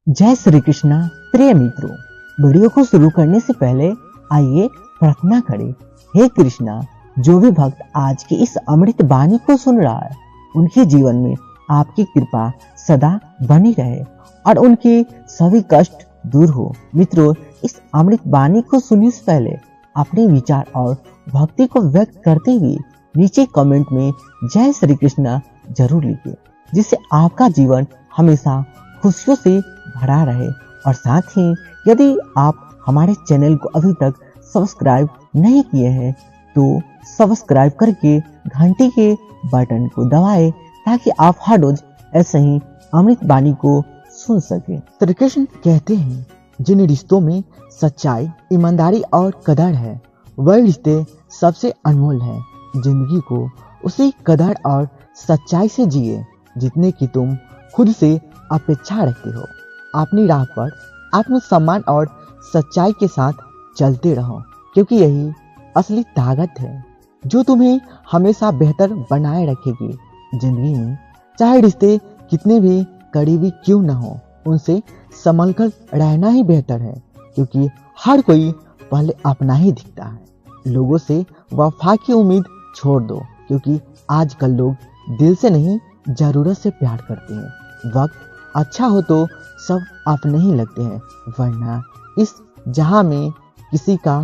जय श्री कृष्णा। प्रिय मित्रों, वीडियो को शुरू करने से पहले आइए प्रार्थना करें। हे कृष्णा, जो भी भक्त आज की इस अमृत वाणी को सुन रहा है, उनके जीवन में आपकी कृपा सदा बनी रहे और उनके सभी कष्ट दूर हो। मित्रों, इस अमृत वाणी को सुनने से पहले अपने विचार और भक्ति को व्यक्त करते हुए नीचे कमेंट में जय श्री कृष्णा जरूर लिखिए, जिससे आपका जीवन हमेशा खुशियों से भरा रहे। और साथ ही यदि आप हमारे चैनल को अभी तक सब्सक्राइब नहीं किए हैं तो सब्सक्राइब करके घंटी के बटन को दबाएं, ताकि आप हर रोज ऐसे ही अमृत वाणी को सुन सके। श्री कृष्ण कहते हैं, जिन रिश्तों में सच्चाई, ईमानदारी और कदर है, वह रिश्ते सबसे अनमोल है। जिंदगी को उसी कदर और सच्चाई से जिए जितने की तुम खुद से अपेक्षा रखते हो। अपनी राह पर आत्मसम्मान और सच्चाई के साथ चलते रहो, क्योंकि यही असली ताकत है जो तुम्हें हमेशा बेहतर बनाए रखेगी। जिंदगी में चाहे रिश्ते कितने भी करीबी क्यों न हो, उनसे संभल कर रहना ही बेहतर है, क्योंकि हर कोई पहले अपना ही दिखता है। लोगों से वफा की उम्मीद छोड़ दो, क्योंकि आजकल लोग दिल से नहीं, जरूरत से प्यार करते हैं। वक्त अच्छा हो तो सब अपने ही लगते हैं, वरना इस जहां में किसी का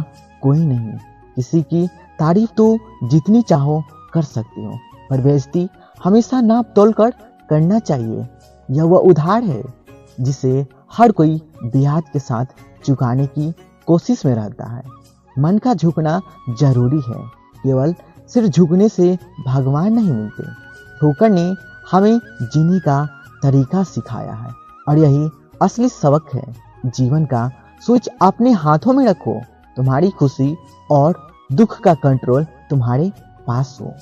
कोई नहीं। किसी की तारीफ तो जितनी चाहो कर सकती हो, पर बेइज्जती हमेशा नाप तोल कर करना चाहिए। यह वह उधार है जिसे हर कोई ब्याज के साथ चुकाने की कोशिश में रहता है। मन का झुकना जरूरी है, केवल सिर झुकने से भगवान नहीं मिलते। ठोकर ने हमें जीने का तरीका सिखाया है, और यही असली सबक है। जीवन का स्विच अपने हाथों में रखो, तुम्हारी खुशी और दुख का कंट्रोल तुम्हारे पास हो।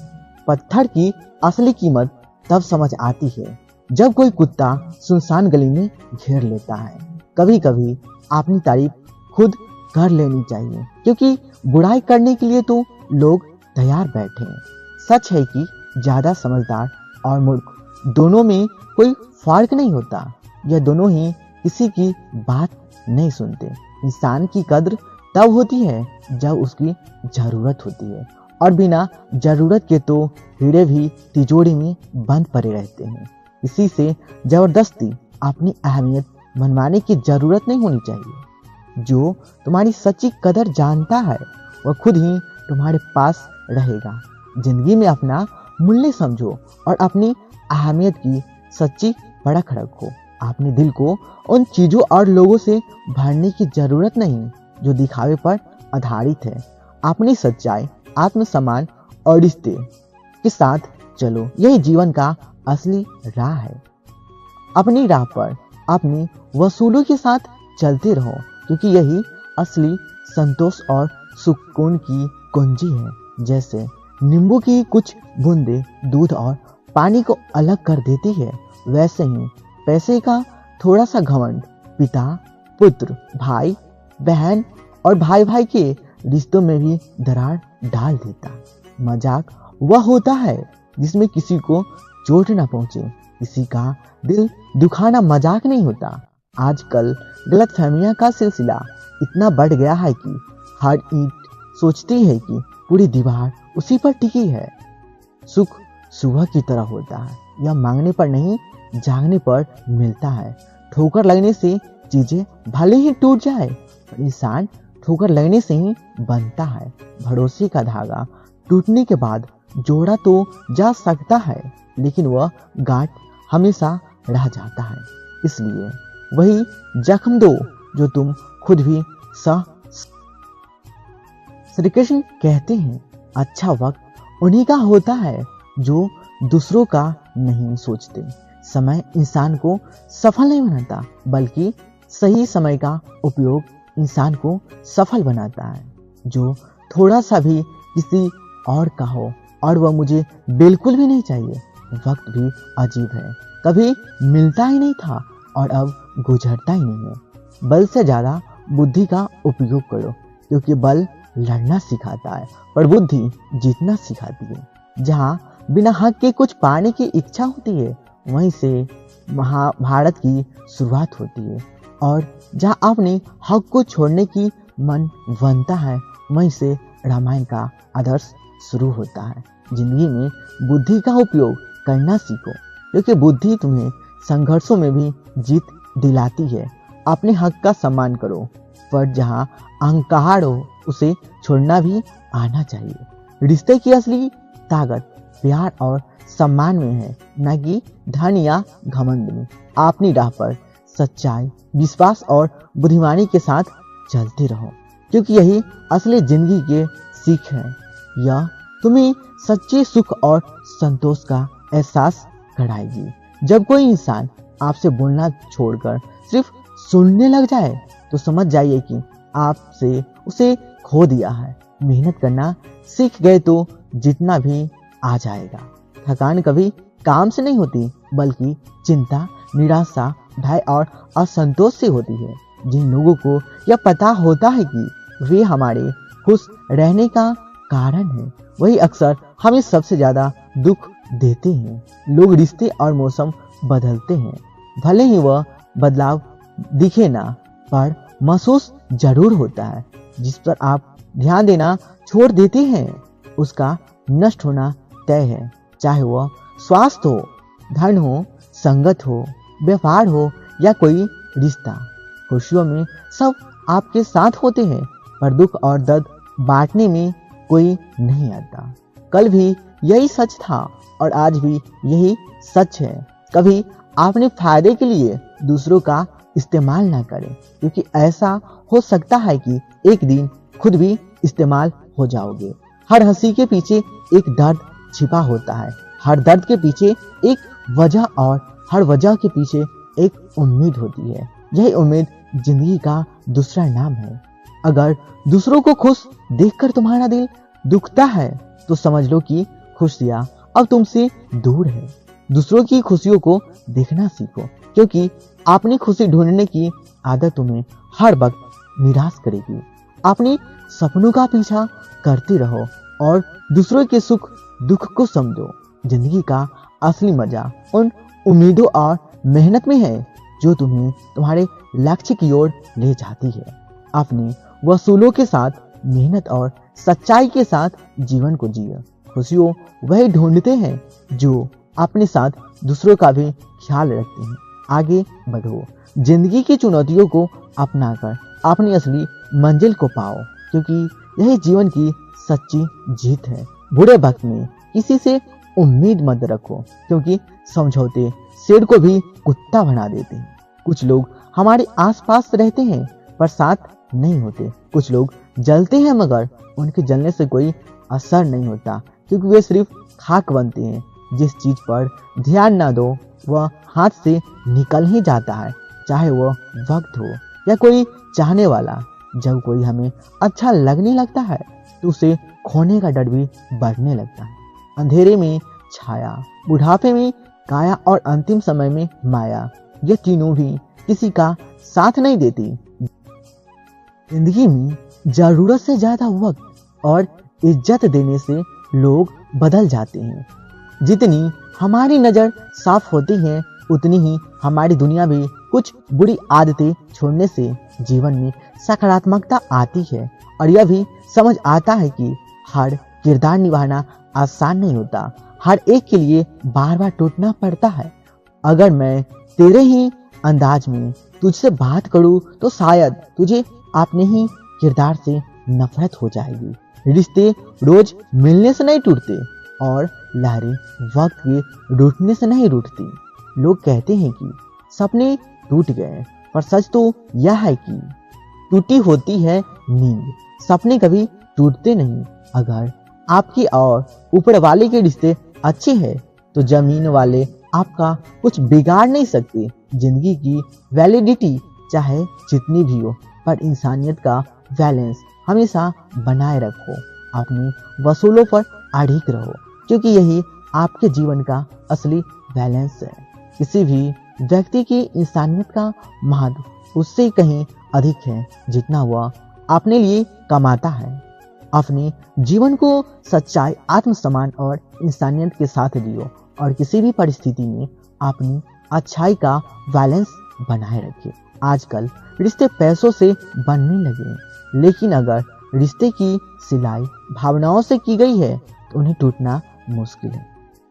पत्थर की असली कीमत तब समझ आती है जब कोई कुत्ता सुनसान गली में घेर लेता है। कभी कभी अपनी तारीफ खुद कर लेनी चाहिए, क्योंकि बुराई करने के लिए तो लोग तैयार बैठे हैं। सच है कि ज्यादा समझदार और मूर्ख दोनों में कोई फर्क नहीं होता। यह दोनों ही किसी की बात नहीं सुनते। इंसान की कद्र तब होती है जब उसकी जरूरत होती है, और बिना जरूरत के तो हीरे भी तिजोरी में बंद पड़े रहते हैं। इसी से जबरदस्ती अपनी अहमियत मनवाने की जरूरत नहीं होनी चाहिए। जो तुम्हारी सच्ची कदर जानता है, वह खुद ही तुम्हारे पास रहेगा। जिंदगी में अपना मूल्य समझो और अपनी अहमियत की सच्ची परख रखो। अपने दिल को उन चीजों और लोगों से भरने की जरूरत नहीं जो दिखावे पर आधारित है। अपनी सच्चाई, आत्मसम्मान और रिश्ते के साथ चलो, यही जीवन का असली राह है। अपनी राह पर अपनी वसूलों के साथ चलते रहो, क्योंकि यही असली संतोष और सुकून की कुंजी है। जैसे नींबू की कुछ बूंदे दूध और पानी को अलग कर देती है, वैसे ही पैसे का थोड़ा सा घमंड पिता, पुत्र, भाई, बहन और भाई भाई के रिश्तों में भी दरार डाल देता। मजाक वह होता है जिसमें किसी को चोट न पहुंचे। किसी का दिल दुखाना मजाक नहीं होता। आजकल गलतफहमियां का सिलसिला इतना बढ़ गया है कि हर ईंट सोचती है कि पूरी दीवार उसी पर टिकी है। सुख सुबह की तरह होता है, यह मांगने पर नहीं, जागने पर मिलता है। ठोकर लगने से चीजें भले ही टूट जाए, पर इंसान ठोकर लगने से ही बनता है। भरोसे का धागा टूटने के बाद जोड़ा तो जा सकता है, लेकिन वह गांठ हमेशा रह जाता है। इसलिए वही जख्म दो जो तुम खुद भी सह। श्री कृष्ण कहते हैं, अच्छा वक्त उन्हीं का होता है जो दूसरों का नहीं सोचते। समय इंसान को सफल नहीं बनाता, बल्कि सही समय का उपयोग इंसान को सफल बनाता है। जो थोड़ा सा भी किसी और का हो और वह मुझे बिल्कुल भी नहीं चाहिए। वक्त भी अजीब है, कभी मिलता ही नहीं था और अब गुजरता ही नहीं है। बल से ज्यादा बुद्धि का उपयोग करो, क्योंकि बल लड़ना सिखाता है, पर बुद्धि जीतना सिखाती है। जहाँ बिना हक के कुछ पाने की इच्छा होती है, वहीं से महाभारत की शुरुआत होती है, और जहाँ अपने हक को छोड़ने की मन बनता है, वहीं से रामायण का आदर्श शुरू होता है। जिंदगी में बुद्धि का उपयोग करना सीखो, क्योंकि बुद्धि तुम्हें संघर्षों में भी जीत दिलाती है। अपने हक का सम्मान करो, पर जहाँ अहंकार हो उसे छोड़ना भी आना चाहिए। रिश्ते की असली ताकत प्यार और सम्मान में है, न कि धन या घमंड में। अपनी राह पर सच्चाई, विश्वास और बुद्धिमानी के साथ चलते रहो, क्योंकि यही असली जिंदगी के सीख है। यह तुम्हें सच्चे सुख और संतोष का एहसास कराएगी। जब कोई इंसान आपसे बोलना छोड़कर सिर्फ सुनने लग जाए, तो समझ जाइए कि आपसे उसे खो दिया है। मेहनत करना सीख गए तो जितना भी आ जाएगा। थकान कभी काम से नहीं होती, बल्कि चिंता, निराशा, भय और असंतोष से होती है। जिन लोगों को यह पता होता है कि वे हमारे खुश रहने का कारण है, वही अक्सर हमें सबसे ज्यादा दुख देते हैं। लोग, रिश्ते और मौसम बदलते हैं, भले ही वह बदलाव दिखे ना, पर महसूस जरूर होता है। जिस पर आप ध्यान देना छोड़ देते हैं, उसका नष्ट होना तय है। चाहे वह स्वास्थ्य हो, धन हो, संगत हो, व्यापार हो या कोई रिश्ता। खुशियों में सब आपके साथ होते हैं, पर दुख और दर्द बांटने में कोई नहीं आता। कल भी यही सच था और आज भी यही सच है। कभी अपने फायदे के लिए दूसरों का इस्तेमाल ना करें, क्योंकि ऐसा हो सकता है कि एक दिन खुद भी इस्तेमाल हो जाओगे। हर हंसी के पीछे एक दर्द छिपा होता है, हर दर्द के पीछे एक वजह और हर वजह के पीछे एक उम्मीद होती है। यही उम्मीद जिंदगी का दूसरा नाम है। अगर दूसरों को खुश देखकर तुम्हारा दिल दुखता है, तो समझ लो कि खुशियां अब तुमसे दूर है। दूसरों की खुशियों को देखना सीखो, क्योंकि अपनी खुशी ढूंढने की आदत तुम्हें हर वक्त निराश करेगी। अपने सपनों का पीछा करते रहो और दूसरों के सुख दुख को समझो। जिंदगी का असली मजा उन उम्मीदों और मेहनत में है जो तुम्हें तुम्हारे लक्ष्य की ओर ले जाती है। अपने वसूलों के साथ, मेहनत और सच्चाई के साथ जीवन को जिए। खुशियों वही ढूंढते हैं जो अपने साथ दूसरों का भी ख्याल रखते हैं। आगे बढ़ो, जिंदगी की चुनौतियों को अपनाकर अपनी असली मंजिल को पाओ, क्योंकि यही जीवन की सच्ची जीत है। बुरे वक्त में किसी से उम्मीद मत रखो, क्योंकि समझौते शेर को भी कुत्ता बना देते हैं। कुछ लोग हमारे आसपास रहते हैं पर साथ नहीं होते। कुछ लोग जलते हैं मगर उनके जलने से कोई असर नहीं होता, क्योंकि वे सिर्फ खाक बनते हैं। जिस चीज पर ध्यान ना दो वह हाथ से निकल ही जाता है, चाहे वह वक्त हो या कोई चाहने वाला। जब कोई हमें अच्छा लगने लगता है तो उसे खोने का डर भी बढ़ने लगता है। अंधेरे में छाया, बुढ़ापे में काया और अंतिम समय में माया, ये तीनों भी किसी का साथ नहीं देती। जिंदगी में जरूरत से ज्यादा वक्त और इज्जत देने से लोग बदल जाते हैं। जितनी हमारी नजर साफ होती है, उतनी ही हमारी दुनिया भी कुछ बुरी आदतें छोड़ने से जीवन में सकारात्मकता आती है। और यह भी समझ आता है कि हर किरदार निभाना आसान नहीं होता, हर एक के लिए बार बार टूटना पड़ता है। अगर मैं तेरे ही अंदाज में तुझसे बात करूं तो शायद तुझे अपने ही किरदार से नफरत हो जाएगी। रिश्ते रोज मिलने से नहीं टूटते और लहरें वक्त के रूठने से नहीं रूठती। लोग कहते हैं कि सपने टूट गए, पर सच तो यह है कि टूटी होती है नींद। सपने कभी टूटते नहीं। अगर आपकी और ऊपर वाले के रिश्ते अच्छे हैं तो जमीन वाले आपका कुछ बिगाड़ नहीं सकते। जिंदगी की वैलिडिटी चाहे जितनी भी हो, पर इंसानियत का बैलेंस हमेशा बनाए रखो। अपने वसूलों पर अड़िग रहो, क्योंकि यही आपके जीवन का असली बैलेंस है। किसी भी व्यक्ति की इंसानियत का महत्व उससे कहीं अधिक है जितना वह अपने लिए कमाता है। अपने जीवन को सच्चाई, आत्मसम्मान और इंसानियत के साथ जियो और किसी भी परिस्थिति में अपनी अच्छाई का बैलेंस बनाए रखें। आजकल रिश्ते पैसों से बनने लगे हैं, लेकिन अगर रिश्ते की सिलाई भावनाओं से की गई है तो उन्हें टूटना मुश्किल है।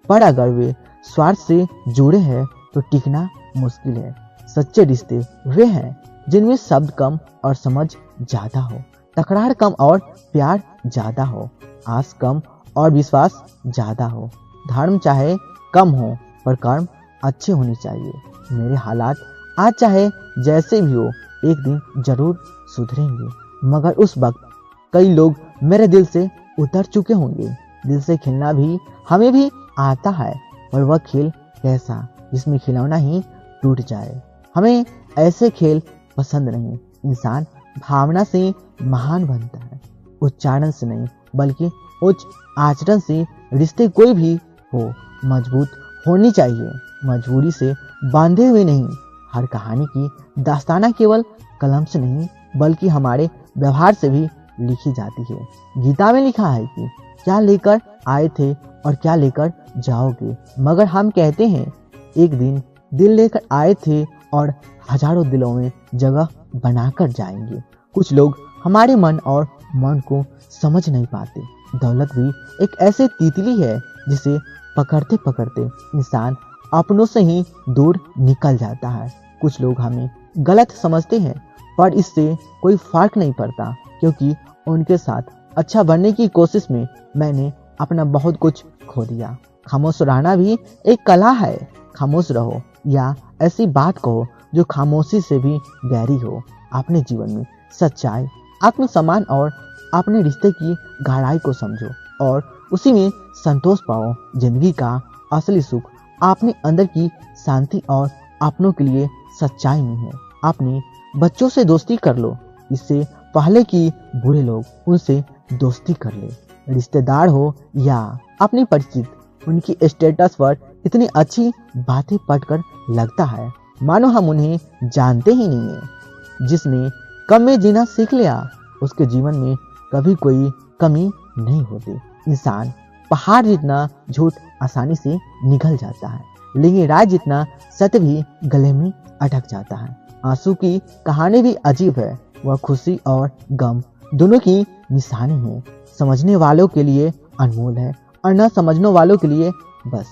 पर अगर वे स्वार्थ से जुड़े हैं तो टिकना मुश्किल है। सच्चे रिश्ते वे हैं जिनमें शब्द कम और समझ ज्यादा हो, तकरार कम और प्यार ज्यादा हो, आस कम और विश्वास ज्यादा हो। धर्म चाहे कम हो पर कर्म अच्छे होने चाहिए। मेरे हालात आज चाहे जैसे भी हो एक दिन जरूर सुधरेंगे, मगर उस वक्त कई लोग मेरे दिल से उतर चुके होंगे। दिल से खेलना भी हमें भी आता है, पर वह खेल कैसा जिसमें खिलौना ही टूट जाए। हमें ऐसे खेल पसंद नहीं। इंसान भावना से महान बनता है, उच्चारण से नहीं बल्कि उच्च आचरण से। रिश्ते कोई भी हो मजबूत होनी चाहिए, मजबूरी से बांधे हुए नहीं। हर कहानी की दास्ताना केवल कलम से नहीं बल्कि हमारे व्यवहार से भी लिखी जाती है। गीता में लिखा है कि क्या लेकर आए थे और क्या लेकर जाओगे, मगर हम कहते हैं एक दिन दिल लेकर आए थे और हजारों दिलों में जगह बनाकर जाएंगे। कुछ लोग हमारे मन और मन को समझ नहीं पाते। दौलत भी एक ऐसी तितली है जिसे पकड़ते पकड़ते इंसान अपनों से ही दूर निकल जाता है। कुछ लोग हमें गलत समझते हैं, पर इससे कोई फर्क नहीं पड़ता, क्योंकि उनके साथ अच्छा बनने की कोशिश में मैंने अपना बहुत कुछ खो दिया। खामोश रहना भी एक कला है। खामोश रहो या ऐसी बात कहो जो खामोशी से भी गहरी हो। अपने जीवन में सच्चाई, आत्मसम्मान और अपने रिश्ते की गहराई को समझो और उसी में संतोष पाओ। जिंदगी का असली सुख अपने अंदर की शांति और अपनों के लिए सच्चाई में है। अपने बच्चों से दोस्ती कर लो, इससे पहले कि बुरे लोग उनसे दोस्ती कर ले। रिश्तेदार हो या अपने परिचित, उनकी स्टेटस पर इतनी अच्छी बातें पढ़कर लगता है मानो हम उन्हें जानते ही नहीं है। जिसने कम में जीना सीख लिया उसके जीवन में कभी कोई कमी नहीं होती। इंसान पहाड़ जितना झूठ आसानी से निगल जाता है, लेकिन राज जितना सत्य भी गले में अटक जाता है। आंसू की कहानी भी अजीब है, वह खुशी और गम दोनों की निशानी है। समझने वालों के लिए अनमोल है और न समझने वालों के लिए बस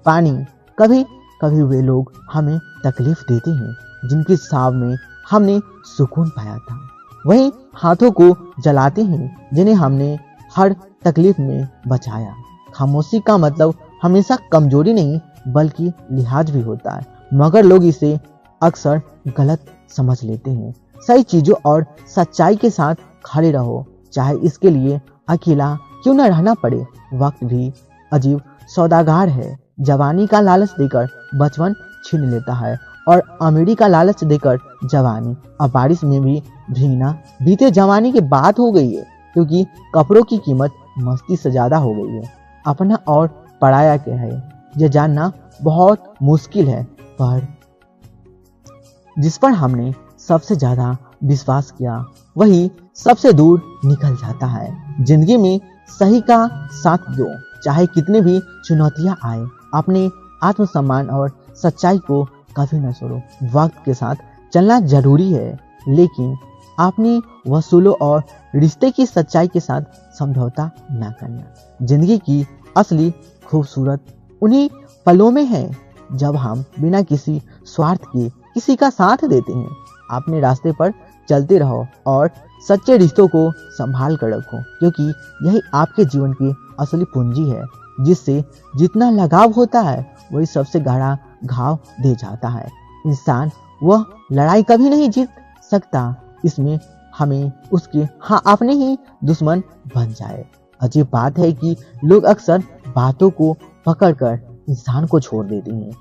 पानी। कभी कभी वे लोग हमें तकलीफ देते हैं जिनकी छाव में हमने सुकून पाया था। वही हाथों को जलाते हैं जिन्हें हमने हर तकलीफ में बचाया। खामोशी का मतलब हमेशा कमजोरी नहीं बल्कि लिहाज भी होता है, मगर लोग इसे अक्सर गलत समझ लेते हैं। सही चीजों और सच्चाई के साथ खड़े रहो, चाहे इसके लिए अकेला क्यों न रहना पड़े। वक्त भी अजीब सौदागर है। जवानी का लालच देकर बचपन छीन लेता है और अमीरी का लालच देकर जवानी। अब बारिश में भी भीगना बीते जवानी की बात हो गई है, क्योंकि कपड़ों की कीमत मस्ती से ज्यादा हो गई है। अपना और पराया क्या है यह जानना बहुत मुश्किल है, पर जिस पर हमने सबसे ज्यादा विश्वास किया वही सबसे दूर निकल जाता है। जिंदगी में सही का साथ दो, चाहे कितने भी चुनौतियां आए। अपने आत्मसम्मान और सच्चाई को कभी न छोड़ो। वक्त के साथ चलना जरूरी है, लेकिन अपनी वसूलों और रिश्ते की सच्चाई के साथ समझौता न करना। जिंदगी की असली खूबसूरत उन्हीं पलों में है जब हम बिना किसी स्वार्थ के किसी का साथ देते हैं। अपने रास्ते पर चलते रहो और सच्चे रिश्तों को संभाल कर रखो, क्योंकि यही आपके जीवन की असली पूंजी है। जिससे जितना लगाव होता है वही सबसे गहरा घाव दे जाता है। इंसान वह लड़ाई कभी नहीं जीत सकता इसमें हमें उसके अपने ही दुश्मन बन जाए। अजीब बात है कि लोग अक्सर बातों को पकड़कर इंसान को छोड़ देते हैं,